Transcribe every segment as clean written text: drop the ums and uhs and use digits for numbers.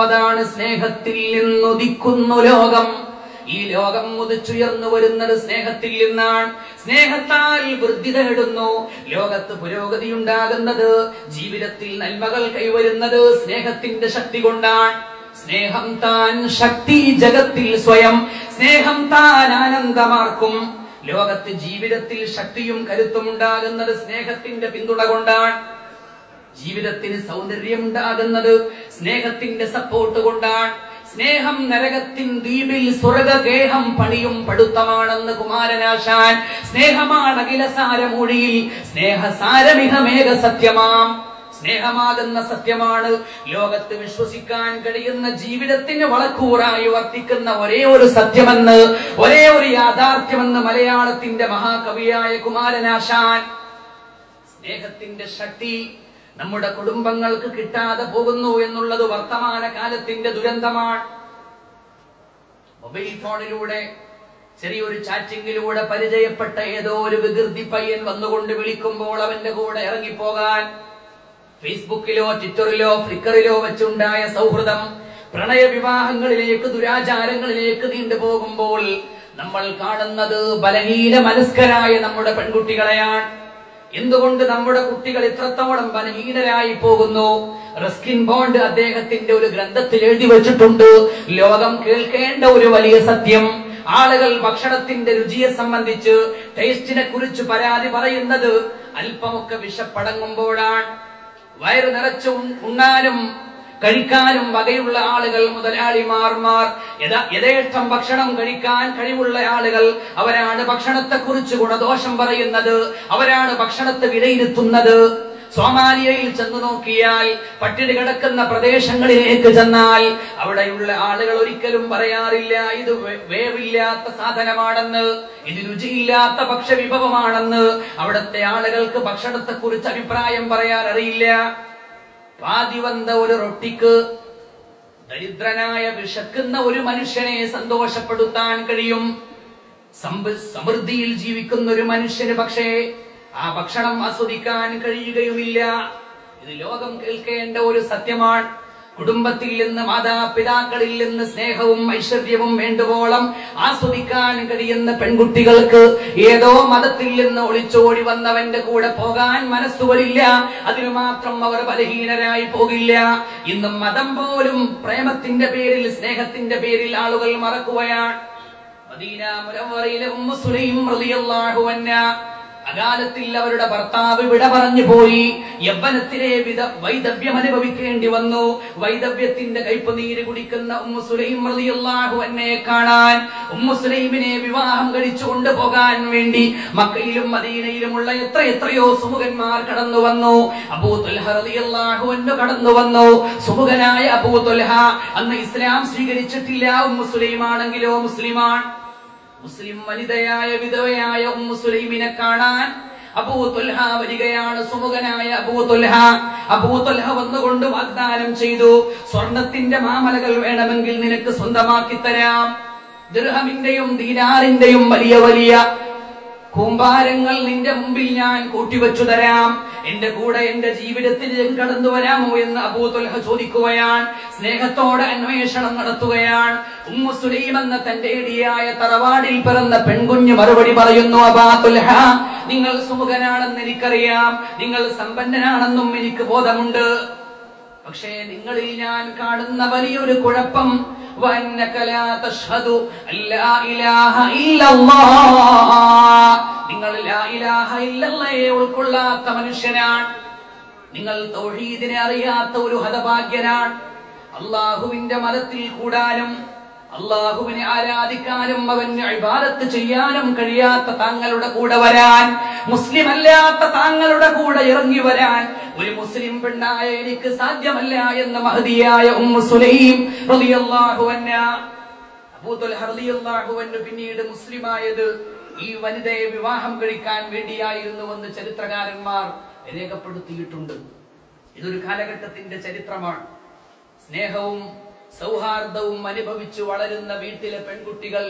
അതാണ് സ്നേഹത്തിൽ നിന്നുദിക്കുന്നു ലോകം. ഈ ലോകം ഉദിച്ചുയർന്നു വരുന്നത് സ്നേഹത്തിൽ നിന്നാണ്. സ്നേഹത്താൽ വൃദ്ധി നേടുന്നു. ലോകത്ത് പുരോഗതി ഉണ്ടാകുന്നത്, ജീവിതത്തിൽ നന്മകൾ കൈവരുന്നത് സ്നേഹത്തിന്റെ ശക്തി കൊണ്ടാണ്. സ്നേഹം താൻ ശക്തി ജഗത്തിൽ സ്വയം, സ്നേഹം താൻ ആനന്ദമാർക്കും. ലോകത്ത് ജീവിതത്തിൽ ശക്തിയും കരുത്തും ഉണ്ടാകുന്നത് സ്നേഹത്തിന്റെ പിന്തുണ കൊണ്ടാണ്. ജീവിതത്തിന് സൗന്ദര്യം ഉണ്ടാകുന്നത് സ്നേഹത്തിന്റെ സപ്പോർട്ട് കൊണ്ടാണ്. സ്നേഹം നരകത്തിൻ ദ്വീപിൽ സ്വർഗഗേഹം പണിയും പടുത്തമാണെന്ന് കുമാരനാശാൻ. സ്നേഹമാണ് അഖിലസാരമൂഴിയിൽ സ്നേഹസാരമിഹമേക സത്യമാം. സ്നേഹമാകുന്ന സത്യമാണ് ലോകത്ത് വിശ്വസിക്കാൻ കഴിയുന്ന, ജീവിതത്തിന് വളക്കൂറായി വർത്തിക്കുന്ന ഒരേ ഒരു സത്യമെന്ന്, ഒരേ ഒരു യാഥാർത്ഥ്യമെന്ന് മലയാളത്തിന്റെ മഹാകവിയായ കുമാരനാശാൻ. സ്നേഹത്തിന്റെ ശക്തി നമ്മുടെ കുടുംബങ്ങൾക്ക് കിട്ടാതെ പോകുന്നു എന്നുള്ളത് വർത്തമാന കാലത്തിന്റെ ദുരന്തമാണ്. മൊബൈൽ ഫോണിലൂടെ ചെറിയൊരു ചാറ്റിങ്ങിലൂടെ പരിചയപ്പെട്ട ഏതോ ഒരു വികൃതി പയ്യൻ വന്നുകൊണ്ട് വിളിക്കുമ്പോൾ അവന്റെ കൂടെ ഇറങ്ങിപ്പോകാൻ, ഫേസ്ബുക്കിലോ ട്വിറ്ററിലോ ഫ്ലിക്കറിലോ വെച്ചുണ്ടായ സൗഹൃദം പ്രണയ വിവാഹങ്ങളിലേക്ക്, ദുരാചാരങ്ങളിലേക്ക് നീണ്ടുപോകുമ്പോൾ നമ്മൾ കാണുന്നത് ബലഹീന മനസ്കരായ നമ്മുടെ പെൺകുട്ടികളെയാണ്. എന്തുകൊണ്ട് നമ്മുടെ കുട്ടികൾ ഇത്രത്തോളം ബലഹീനരായി പോകുന്നു? റസ്കിൻ ബോണ്ട് അദ്ദേഹത്തിന്റെ ഒരു ഗ്രന്ഥത്തിൽ എഴുതി വെച്ചിട്ടുണ്ട്, ലോകം കേൾക്കേണ്ട ഒരു വലിയ സത്യം. ആളുകൾ ഭക്ഷണത്തിന്റെ രുചിയെ സംബന്ധിച്ച്, ടേസ്റ്റിനെ കുറിച്ച് പരാതി പറയുന്നത് അല്പമൊക്കെ വിശപ്പടങ്ങുമ്പോഴാണ്. വയറ് നിറച്ച് ഉണ്ണാനും കഴിക്കാനും വകയുള്ള ആളുകൾ, മുതലാളിമാർമാർ, യഥേഷ്ടം ഭക്ഷണം കഴിക്കാൻ കഴിവുള്ള ആളുകൾ, അവരാണ് ഭക്ഷണത്തെ കുറിച്ച് ഗുണദോഷം പറയുന്നത്, അവരാണ് ഭക്ഷണത്തെ വിലയിരുത്തുന്നത്. സോമാലിയയിൽ ചെന്നു നോക്കിയാൽ, പട്ടിണി കിടക്കുന്ന പ്രദേശങ്ങളിലേക്ക് ചെന്നാൽ, അവിടെയുള്ള ആളുകൾ ഒരിക്കലും പറയാറില്ല ഇത് വേവില്ലാത്ത സാധനമാണെന്ന്, ഇത് രുചിയില്ലാത്ത ഭക്ഷ്യവിഭവമാണെന്ന്. അവിടുത്തെ ആളുകൾക്ക് ഭക്ഷണത്തെ കുറിച്ച് അഭിപ്രായം പറയാൻ അറിയില്ല. പാതി വന്ന ഒരു റൊട്ടിക്ക് ദരിദ്രനായ വിശക്കുന്ന ഒരു മനുഷ്യനെ സന്തോഷപ്പെടുത്താൻ കഴിയും. സമൃദ്ധിയിൽ ജീവിക്കുന്ന ഒരു മനുഷ്യന് പക്ഷേ ആ ഭക്ഷണം ആസ്വദിക്കാൻ കഴിയുകയുമില്ല. ഇത് ലോകം കേൾക്കേണ്ട ഒരു സത്യമാണ്. കുടുംബത്തിൽ നിന്ന്, മാതാപിതാക്കളിൽ നിന്ന് സ്നേഹവും ഐശ്വര്യവും വേണ്ടുവോളം ആസ്വദിക്കാൻ കഴിയുന്ന പെൺകുട്ടികൾക്ക് ഏതോ മതത്തിൽ നിന്ന് ഒളിച്ചോടി വന്നവന്റെ കൂടെ പോകാൻ മനസ്സുകളില്ല. അതിനു മാത്രം അവർ ബലഹീനരായി പോകില്ല. ഇന്നും മതം പോലും പ്രേമത്തിന്റെ പേരിൽ, സ്നേഹത്തിന്റെ പേരിൽ ആളുകൾ മറക്കുകയാണ്. മദീന മുനവ്വറയിലെ ഉമ്മു സുലൈം റളിയല്ലാഹു അൻഹാ, അകാലത്തിൽ അവരുടെ ഭർത്താവ് വിട പറഞ്ഞു പോയി. യൗവനത്തിലെ വൈദവ്യം അനുഭവിക്കേണ്ടി വന്നു. വൈദവ്യത്തിന്റെ കയ്പുനീര് കുടിക്കുന്ന ഉമ്മു സുലൈം റളിയല്ലാഹു അൻഹയെ കാണാൻ, ഉമ്മു സുലൈമിനെ വിവാഹം കഴിച്ചു കൊണ്ടുപോകാൻ വേണ്ടി മക്കയിലും മദീനയിലുമുള്ള എത്രയോ സുമുഖന്മാർ കടന്നു വന്നു. അബൂ ത്വൽഹ റളിയല്ലാഹു അൻഹു കടന്നു വന്നു. സുമുഖനായ അബൂ ത്വൽഹ അന്ന് ഇസ്ലാം സ്വീകരിച്ചിട്ടില്ല. ഉമ്മു സുലൈമാണെങ്കിലോ മുസ്ലിമാണ്. മുസ്ലിം വനിതയായ വിധവയായ ഉമ്മു സുലൈമിനെ കാണാൻ അബൂ ത്വൽഹ വരികയാണ്. സുമുഖനായ അബൂ ത്വൽഹ. അബൂ ത്വൽഹ വന്നുകൊണ്ട് വാഗ്ദാനം ചെയ്തു, സ്വർണത്തിന്റെ മാമലകൾ വേണമെങ്കിൽ നിനക്ക് സ്വന്തമാക്കി തരാം. ദിർഹമിന്റെയും ദീനാറിന്റെയും വലിയ വലിയ കൂമ്പാരങ്ങൾ നിന്റെ മുമ്പിൽ ഞാൻ കൂട്ടിവെച്ചു തരാം. എന്റെ കൂടെ എന്റെ ജീവിതത്തിലേക്ക് കടന്നു വരാമോ എന്ന് അബൂ ത്വൽഹ ചോദിക്കുകയാണ്. സ്നേഹത്തോടെ അന്വേഷണം നടത്തുകയാണ്. ഉമ്മു സുലൈം എന്ന തന്റെ ഇടിയായ തറവാടിൽ പിറന്ന പെൺകുഞ്ഞ് മറുപടി പറയുന്നു, അബൂ ത്വൽഹ, നിങ്ങൾ സുമുഖനാണെന്ന് എനിക്കറിയാം, നിങ്ങൾ സമ്പന്നനാണെന്നും എനിക്ക് ബോധമുണ്ട്. പക്ഷേ നിങ്ങളിൽ ഞാൻ കാണുന്ന വലിയൊരു കുഴപ്പം, നിങ്ങൾ ലാ ഇലാഹ ഇല്ലല്ലാഹയെ ഉൾക്കൊള്ളാത്ത മനുഷ്യനാണ്. നിങ്ങൾ തൗഹീദിനെ അറിയാത്ത ഒരു ഹതഭാഗ്യനാണ്. അള്ളാഹുവിന്റെ മതത്തിൽ കൂടാനും അള്ളാഹുവിനെ ആരാധിക്കാനും അവന് ഇബാദത്ത് ചെയ്യാനും കഴിയാത്ത താങ്കളുടെ കൂടെ വരാൻ, മുസ്ലിം അല്ലാത്ത താങ്കളുടെ കൂടെ ഇറങ്ങി വരാൻ ഒരു മുസ്ലിം പെണ്ണായ എനിക്ക് സാധ്യമല്ല എന്ന് മഹദിയായ ഉമ്മു സുലൈം റളിയല്ലാഹു അൻഹാ. അബൂ ത്വൽഹ റളിയല്ലാഹു അൻഹു പിന്നീട് മുസ്ലിമായത് ഈ വനിതയെ വിവാഹം കഴിക്കാൻ വേണ്ടിയായിരുന്നുവെന്ന് ചരിത്രകാരന്മാർ രേഖപ്പെടുത്തിയിട്ടുണ്ട്. ഇതൊരു കാലഘട്ടത്തിന്റെ ചരിത്രമാണ്. സ്നേഹവും സൗഹാർദ്ദവും അനുഭവിച്ചു വളരുന്ന വീട്ടിലെ പെൺകുട്ടികൾ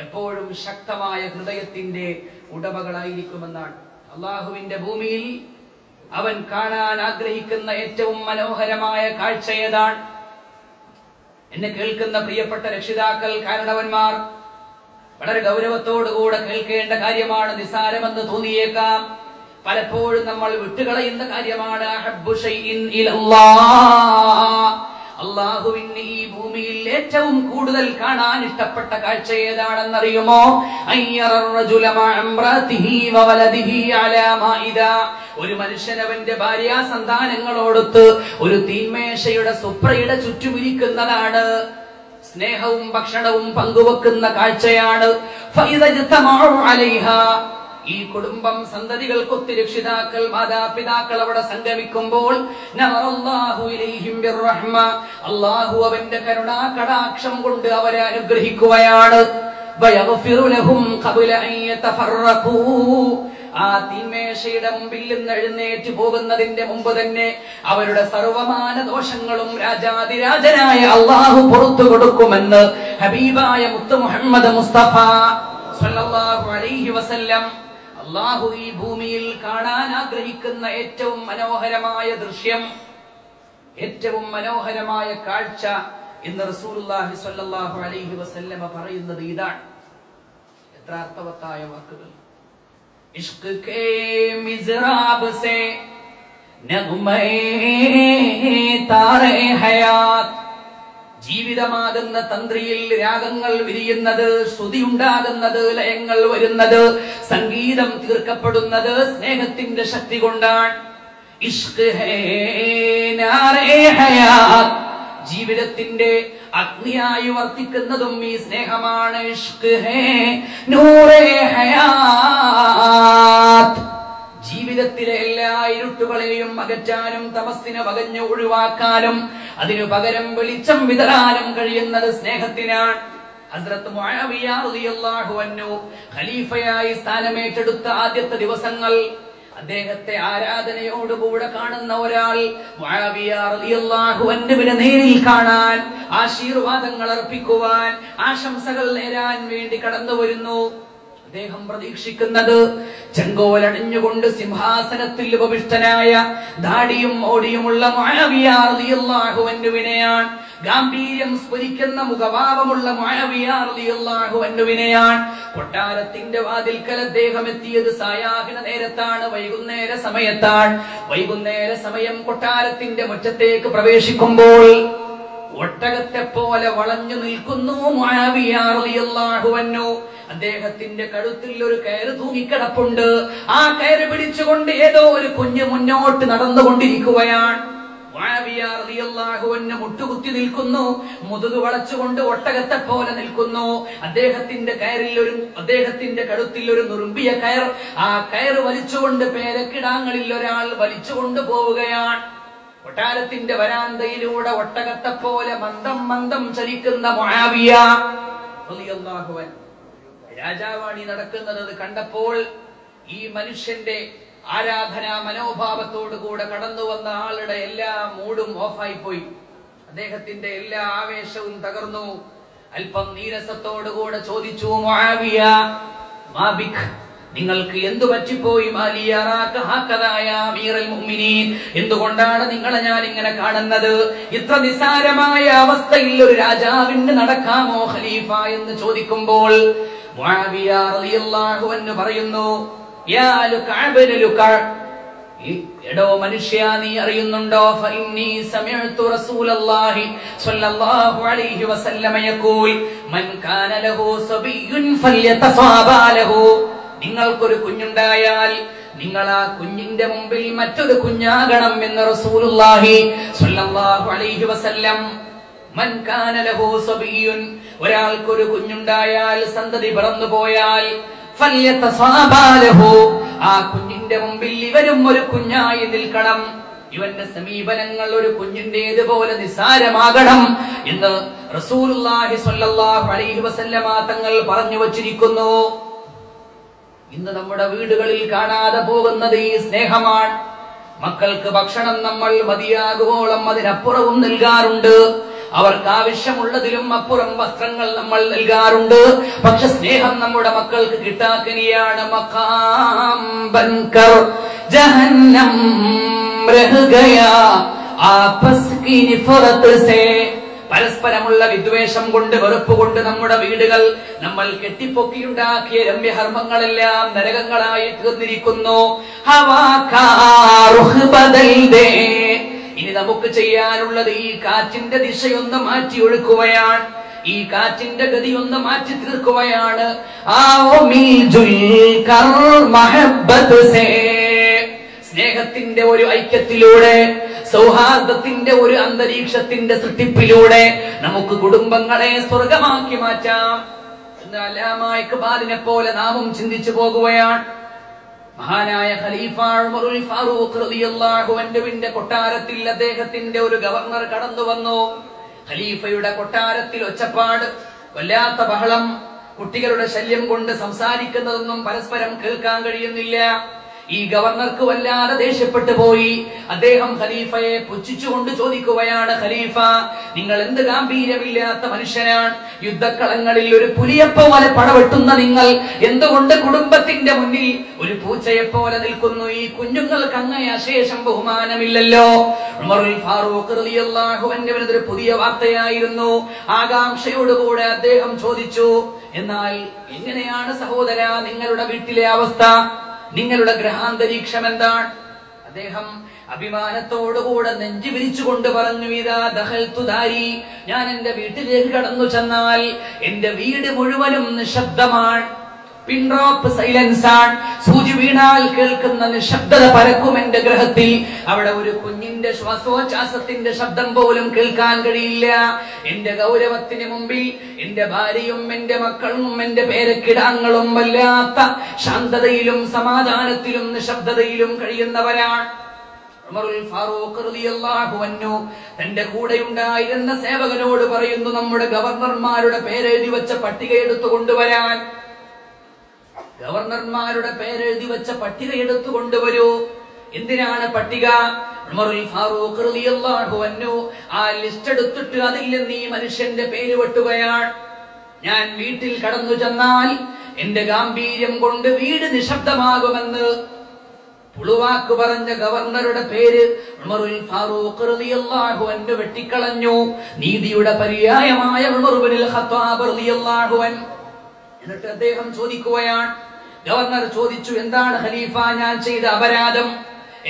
എപ്പോഴും ശക്തമായ ഹൃദയത്തിന്റെ ഉടമകളായിരിക്കുമെന്നാണ്. അള്ളാഹുവിന്റെ ഭൂമിയിൽ അവൻ കാണാൻ ആഗ്രഹിക്കുന്ന ഏറ്റവും മനോഹരമായ കാഴ്ച ഏതാണ്? എന്നെ കേൾക്കുന്ന പ്രിയപ്പെട്ട രക്ഷിതാക്കൾ, കാരണവന്മാർ, വളരെ ഗൗരവത്തോടുകൂടെ കേൾക്കേണ്ട കാര്യമാണ്. നിസാരമെന്ന് തോന്നിയേക്കാം, പലപ്പോഴും നമ്മൾ വിട്ടുകളയുന്ന കാര്യമാണ്. അഹബ്ബു ശൈഇൻ ഇലല്ലാഹ്, അല്ലാഹുവിന് ഈ ഭൂമിയിൽ ഏറ്റവും കൂടുതൽ കാണാൻ ഇഷ്ടപ്പെട്ട കാഴ്ച ഏതാണെന്നറിയുമോ? ഒരു മനുഷ്യൻ അവന്റെ ഭാര്യ സന്താനങ്ങളോടൊത്ത് ഒരു തീന്മേശയുടെ സുപ്രയുടെ ചുറ്റുമിരിക്കുന്നതാണ്. സ്നേഹവും ഭക്ഷണവും പങ്കുവെക്കുന്ന കാഴ്ചയാണ്. ഈ കുടുംബം, സന്തതികൾക്കൊത്തി രക്ഷിതാക്കൾ, മാതാപിതാക്കൾ അവിടെ സംഗമിക്കുമ്പോൾ അല്ലാഹു അവന്റെ കരുണാ കടാക്ഷം കൊണ്ട് അവരെ അനുഗ്രഹിക്കുകയാണ്. ആ തീന്മേശയുടെ മുമ്പിൽ നിന്ന് എഴുന്നേറ്റ് പോകുന്നതിന്റെ മുമ്പ് തന്നെ അവരുടെ സർവമാന ദോഷങ്ങളും രാജാതിരാജനായ അല്ലാഹു പുറത്തു കൊടുക്കുമെന്ന് ഹബീബായ മുത്ത് മുഹമ്മദ് മുസ്തഫ സ്വല്ലല്ലാഹു അലൈഹി വസല്ലം. അല്ലാഹു ഈ ഭൂമിയിൽ കാണാൻ ആഗ്രഹിക്കുന്ന ഏറ്റവും മനോഹരമായ ദൃശ്യം, ഏറ്റവും മനോഹരമായ കാഴ്ച എന്ന് റസൂലുള്ളാഹി സ്വല്ലല്ലാഹു അലൈഹി വസല്ലം പറയുന്നത് ഇതാണ്. എത്ര അർത്ഥവത്തായ വാക്കുകൾ! इश्क के मिज़राब से नग़्मे तारे हयात. ജീവിതമാകുന്ന തന്ത്രിയിൽ രാഗങ്ങൾ വിരിയുന്നത്, ശ്രുതി ഉണ്ടാകുന്നത്, ലയങ്ങൾ വരുന്നത്, സംഗീതം തീർക്കപ്പെടുന്നത് സ്നേഹത്തിന്റെ ശക്തി കൊണ്ടാണ്. ഇഷ്ക് ഹേ നാരേ ഹയാത്ത്, ജീവിതത്തിന്റെ അഗ്നിയായി വർത്തിക്കുന്നതും ഈ സ്നേഹമാണ്. ഇഷ്ക് ഹേ നൂറേ ഹയാത്ത്, ജീവിതത്തിലെ എല്ലാ ഇരുട്ടുകളെയും അകറ്റാനും തമസ്സിനെ വകഞ്ഞു ഒഴിവാക്കാനും അതിനു പകരം വെളിച്ചം വിതറാനും കഴിയുന്നത് സ്നേഹത്തിനാണ്. ഹസ്രത്ത് മുആവിയ റളിയല്ലാഹു അൻഹു ഖലീഫയായി സ്ഥാനമേറ്റെടുത്ത ആദ്യത്തെ ദിവസങ്ങൾ അദ്ദേഹത്തെ ആരാധനയോടുകൂടെ കാണുന്ന ഒരാൾ മുആവിയ റളിയല്ലാഹു അൻഹുവിനെ നേരിൽ കാണാൻ, ആശീർവാദങ്ങൾ അർപ്പിക്കുവാൻ, ആശംസകൾ നേരാൻ വേണ്ടി കടന്നു വരുന്നു. അദ്ദേഹം പ്രതീക്ഷിക്കുന്നത് ചെങ്കോലണിഞ്ഞുകൊണ്ട് സിംഹാസനത്തിൽ ഉപവിഷ്ടനായ ദാടിയും ഓടിയുമുള്ള മുആവിയ റളിയല്ലാഹു അൻഹുവിനെയാണ്. ഗാംഭീര്യം സ്ഫുരിക്കുന്ന മുഖഭാവമുള്ള മുആവിയ റളിയല്ലാഹു അൻഹുവിനെയാണ്. കൊട്ടാരത്തിന്റെ വാതിൽക്കൽ അദ്ദേഹം എത്തിയത് സായാഹ്ന നേരത്താണ്, വൈകുന്നേര സമയത്താണ്. വൈകുന്നേര സമയം കൊട്ടാരത്തിന്റെ മുറ്റത്തേക്ക് പ്രവേശിക്കുമ്പോൾ ഒട്ടകത്തെ പോലെ വളഞ്ഞു നിൽക്കുന്നു മുആവിയ റളിയല്ലാഹു അൻഹു. അദ്ദേഹത്തിന്റെ കഴുത്തിൽ ഒരു കയറ് തൂങ്ങിക്കിടപ്പുണ്ട്. ആ കയറ് പിടിച്ചുകൊണ്ട് ഏതോ ഒരു കുഞ്ഞ് മുന്നോട്ട് നടന്നുകൊണ്ടിരിക്കുകയാണ്. മുആവിയ റളിയല്ലാഹു അൻഹു മുട്ടുകുത്തി നിൽക്കുന്നു, മുതുക് വളച്ചുകൊണ്ട് ഒട്ടകത്തെ പോലെ നിൽക്കുന്നു. അദ്ദേഹത്തിന്റെ കഴുത്തിൽ ഒരു നുറുമ്പിയ കയർ, ആ കയറ് വലിച്ചുകൊണ്ട് പേരക്കിടാങ്ങളിൽ ഒരാൾ വലിച്ചുകൊണ്ട് പോവുകയാണ്. കൊട്ടാരത്തിന്റെ വരാന്തയിലൂടെ ഒട്ടകത്തെ പോലെ മന്ദം മന്ദം ചലിക്കുന്ന മുആവിയ റളിയല്ലാഹു അൻഹു രാജാവാണി നടക്കുന്നത് കണ്ടപ്പോൾ ഈ മനുഷ്യന്റെ ആരാധനാ മനോഭാവത്തോടുകൂടെ കടന്നു വന്ന ആളുടെ എല്ലാ മൂഡും ഓഫായി പോയി. അദ്ദേഹത്തിന്റെ എല്ലാ ആവേശവും തകർന്നു. അല്പം നീരസത്തോടുകൂടെ ചോദിച്ചു, മുആവിയ മാ ബിക്, നിങ്ങൾക്ക് എന്തു പറ്റിപ്പോയി? എന്തുകൊണ്ടാണ് നിങ്ങളെ ഞാൻ ഇങ്ങനെ കാണുന്നത്? ഇത്ര നിസാരമായ അവസ്ഥയിൽ ഒരു രാജാവിന് നടക്കാമോ ഖലീഫ എന്ന് ചോദിക്കുമ്പോൾ മുആവിയ റളിയല്ലാഹു അൻഹു പറയുന്നു, യാ ലുകഅബ് ലുകഅ, എടോ മനുഷ്യ, നീ അറിയുന്നുണ്ടോ? ഫഇന്നി സമിഅ്തു റസൂലല്ലാഹി സ്വല്ലല്ലാഹു അലൈഹി വസല്ലമ യഖൂൽ മൻ കാന ലഹു സബിയ്യുൻ ഫല്യതസാബാ ലഹു. നിങ്ങൾക്കൊരു കുഞ്ഞുണ്ടായാൽ നിങ്ങൾ ആ കുഞ്ഞിന്റെ മുമ്പിൽ മറ്റൊരു കുഞ്ഞാകണം എന്ന് റസൂലുള്ളാഹി സ്വല്ലല്ലാഹു അലൈഹി വസല്ലം. മൻ കാന ലഹു സബിയ്യുൻ, ഒരാൾക്കൊരു കുഞ്ഞുണ്ടായാൽ, സന്തതി പിറന്നു പോയാൽ, ഫല്യതസാബാ ലഹു, ആ കുഞ്ഞിന്റെ മുമ്പിൽ ഇവരും ഒരു കുഞ്ഞായി നിൽക്കണം. ഇവന്റെ സമീപനങ്ങൾ ഒരു കുഞ്ഞിന്റേതുപോലെ നിസ്സാരമാകണം എന്ന് റസൂലുള്ളാഹി സ്വല്ലല്ലാഹു അലൈഹി വസല്ലമ തങ്ങൾ പറഞ്ഞു വച്ചിരിക്കുന്നു. ഇന്ന് നമ്മുടെ വീടുകളിൽ കാണാതെ പോകുന്നത് ഈ സ്നേഹമാണ്. മക്കൾക്ക് ഭക്ഷണം നമ്മൾ മതിയാകുവോളം അതിനപ്പുറവും നൽകാറുണ്ട്. അവർക്ക് ആവശ്യമുള്ളതിലും അപ്പുറം വസ്ത്രങ്ങൾ നമ്മൾ നൽകാറുണ്ട്. പക്ഷെ സ്നേഹം നമ്മുടെ മക്കൾക്ക് കിട്ടാക്കനിയാണ്. മഖാം ബൻകർ ജഹന്നം രഹ് ഗയാ ആപസ് കി നിഫറത് സേ, പരസ്പര പരസ്പരമുള്ള വിദ്വേഷം കൊണ്ട് വെറുപ്പ് കൊണ്ട് നമ്മുടെ വീടുകൾ നമ്മൾ കെട്ടിപ്പൊക്കിയുണ്ടാക്കിയ രമ്യഹർമ്മങ്ങളെല്ലാം നരകങ്ങളായി തീർന്നിരിക്കുന്നു. ഇനി നമുക്ക് ചെയ്യാനുള്ളത് ഈ കാറ്റിന്റെ ദിശയൊന്ന് മാറ്റി ഒഴുക്കുകയാണ്, ഈ കാറ്റിന്റെ ഗതി ഒന്ന് മാറ്റി തീർക്കുകയാണ്. സ്നേഹത്തിന്റെ ഒരു ഐക്യത്തിലൂടെ, സൗഹാർദ്ദത്തിന്റെ ഒരു അന്തരീക്ഷത്തിന്റെ സൃഷ്ടിപ്പിലൂടെ നമുക്ക് കുടുംബങ്ങളെ സ്വർഗമാക്കി മാറ്റാം എന്ന് അല്ലാമ ഇഖ്ബാലിനെ പോലെ നാമും ചിന്തിച്ചു പോകുകയാണ്. മഹാനായ ഖലീഫ ഉമറുൽ ഫാറൂഖ് റളിയല്ലാഹു അൻഹുവിന്റെ കൊട്ടാരത്തിൽ അദ്ദേഹത്തിന്റെ ഒരു ഗവർണർ കടന്നു വന്നു. ഖലീഫയുടെ കൊട്ടാരത്തിൽ ഒച്ചപ്പാട്, വല്ലാത്ത ബഹളം, കുട്ടികളുടെ ശല്യം കൊണ്ട് സംസാരിക്കുന്നതൊന്നും പരസ്പരം കേൾക്കാൻ കഴിയുന്നില്ല. ഈ ഗവർണർക്ക് വല്ലാതെ ദേഷ്യപ്പെട്ടു പോയി. അദ്ദേഹം ഖലീഫയെ പുച്ഛിച്ചുകൊണ്ട് ചോദിക്കുകയാണ്, ഖലീഫ, നിങ്ങൾ എന്ത് ഗാംഭീര്യമില്ലാത്ത മനുഷ്യനാണ്. യുദ്ധക്കളങ്ങളിൽ ഒരു പുലിയെപ്പോലെ പടവെട്ടുന്ന നിങ്ങൾ എന്തുകൊണ്ട് കുടുംബത്തിന്റെ മുന്നിൽ ഒരു പൂച്ചയെപ്പോലെ നിൽക്കുന്നു? ഈ കുഞ്ഞുങ്ങൾക്ക് അങ്ങേ അശേഷം ബഹുമാനമില്ലല്ലോ. ഉമറുൽ ഫാറൂഖ് റളിയല്ലാഹു അൻഹുവിന് ഇതൊരു പുതിയ വാർത്തയായിരുന്നു. ആകാംക്ഷയോടുകൂടെ അദ്ദേഹം ചോദിച്ചു, എന്നാൽ എങ്ങനെയാണ് സഹോദര നിങ്ങളുടെ വീട്ടിലെ അവസ്ഥ, നിങ്ങളുടെ ഗ്രഹാന്തരീക്ഷം എന്താണ്? അദ്ദേഹം അഭിമാനത്തോടുകൂടെ നെഞ്ചു വിരിച്ചുകൊണ്ട് പറഞ്ഞു, ഇതാ ദഖൽതു ദാരി, ഞാൻ എന്റെ വീട്ടിലേക്ക് കടന്നു ചെന്നാൽ എന്റെ വീട് മുഴുവനും നിശബ്ദമാണ്. പിൻ ഡ്രോപ്പ് സൈലൻസ് ആണ്. സൂചി വീണാൽ കേൾക്കുന്ന നിശബ്ദത പരക്കും എന്റെ ഗ്രഹത്തിൽ. അവിടെ ഒരു കുഞ്ഞിന്റെ ശ്വാസോച്ഛ്വാസത്തിന്റെ ശബ്ദം പോലും കേൾക്കാൻ കഴിയില്ല. എന്റെ ഗൗരവത്തിന് മുമ്പിൽ എന്റെ ഭാര്യയും എന്റെ മക്കളും എന്റെ പേരക്കിടാങ്ങളും വല്ലാത്ത ശാന്തതയിലും സമാധാനത്തിലും നിശബ്ദതയിലും കഴിയുന്നവരാണ്. ഉമറുൽ ഫാറൂഖ് റളിയല്ലാഹു അൻഹു തന്റെ കൂടെയുണ്ടായിരുന്ന സേവകനോട് പറയുന്നു, നമ്മുടെ ഗവർണർമാരുടെ പേരെഴുതി വെച്ച പട്ടിക എടുത്തു കൊണ്ടുവരാൻ. ഗവർണർമാരുടെ പേരെഴുതി വെച്ച പട്ടിക എടുത്തു കൊണ്ടുവരൂ. എന്തിനാണ് പട്ടിക? ഉമറുൽ ഫാറൂഖ് റളിയല്ലാഹു അൻഹു ആ ലിസ്റ്റ് എടുത്തിട്ട് അതിൽ നിന്ന് ഈ മനുഷ്യന്റെ പേര് വെട്ടുകയാണ്. ഞാൻ വീട്ടിൽ കടന്നു ചെന്നാൽ എന്റെ ഗാംഭീര്യം കൊണ്ട് വീട് നിശബ്ദമാകുമെന്ന് പുളുവാക്ക് പറഞ്ഞ ഗവർണറുടെ പേര് ഉമറുൽ ഫാറൂഖ് റളിയല്ലാഹു അൻഹു വെട്ടിക്കളഞ്ഞു. നീതിയുടെ പര്യായമായ ഉമർ ഇബ്നുൽ ഖത്താബ് റളിയല്ലാഹു അൻഹു. എന്നിട്ട് അദ്ദേഹം ചോദിക്കുകയാണ്, ഗവർണർ ചോദിച്ചു, എന്താണ് ഖലീഫ ഞാൻ ചെയ്ത അപരാധം?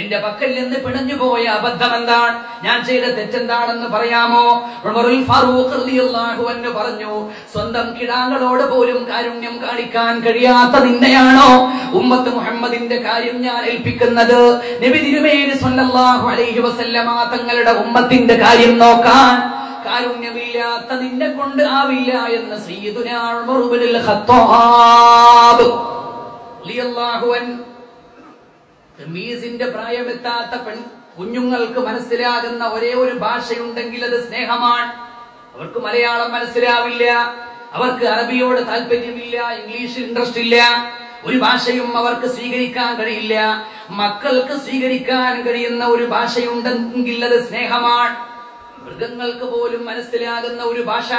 എന്റെ പക്കൽ നിന്ന് പിണഞ്ഞുപോയ അബദ്ധം എന്താണ്? ഞാൻ ചെയ്ത തെറ്റെന്താണെന്ന് പറയാമോ? ഉമറുൽ ഫാറൂഖ് റളിയല്ലാഹു അൻഹു പറഞ്ഞു, സ്വന്തം കിടാങ്ങളോട് പോലും കാരുണ്യം കാണിക്കാൻ കഴിയാത്ത നിന്നെയാണോ ഉമ്മത്ത് മുഹമ്മദിന്റെ കാര്യം ഞാൻ ഏൽപ്പിക്കുന്നത്? നബി തിരുമേനി സ്വല്ലല്ലാഹു അലൈഹി വസല്ലമ തങ്ങളുടെ ഉമ്മത്തിന്റെ കാര്യം നോക്കാൻ കാരുണ്യമില്ലാത്ത നിന്നെ കൊണ്ട് ആവില്ല എന്ന് സയ്യിദുനാ ഉമർ ഇബ്നുൽ ഖത്താബ് റളിയല്ലാഹു അൻഹു. തമീസിന്റെ പ്രായമെത്താത്ത കുഞ്ഞുങ്ങൾക്ക് മനസ്സിലാകുന്ന ഒരേ ഒരു ഭാഷയുണ്ടെങ്കിൽ അത് സ്നേഹമാണ്. അവർക്ക് മലയാളം മനസ്സിലാവില്ല, അവർക്ക് അറബിയോട് താല്പര്യമില്ല, ഇംഗ്ലീഷിൽ ഇൻട്രസ്റ്റ് ഇല്ല, ഒരു ഭാഷയും അവർക്ക് സ്വീകരിക്കാൻ കഴിയില്ല. മക്കൾക്ക് സ്വീകരിക്കാൻ കഴിയുന്ന ഒരു ഭാഷയുണ്ടെങ്കിൽ അത് സ്നേഹമാണ്. മൃഗങ്ങൾക്ക് പോലും മനസ്സിലാകുന്ന ഒരു ഭാഷ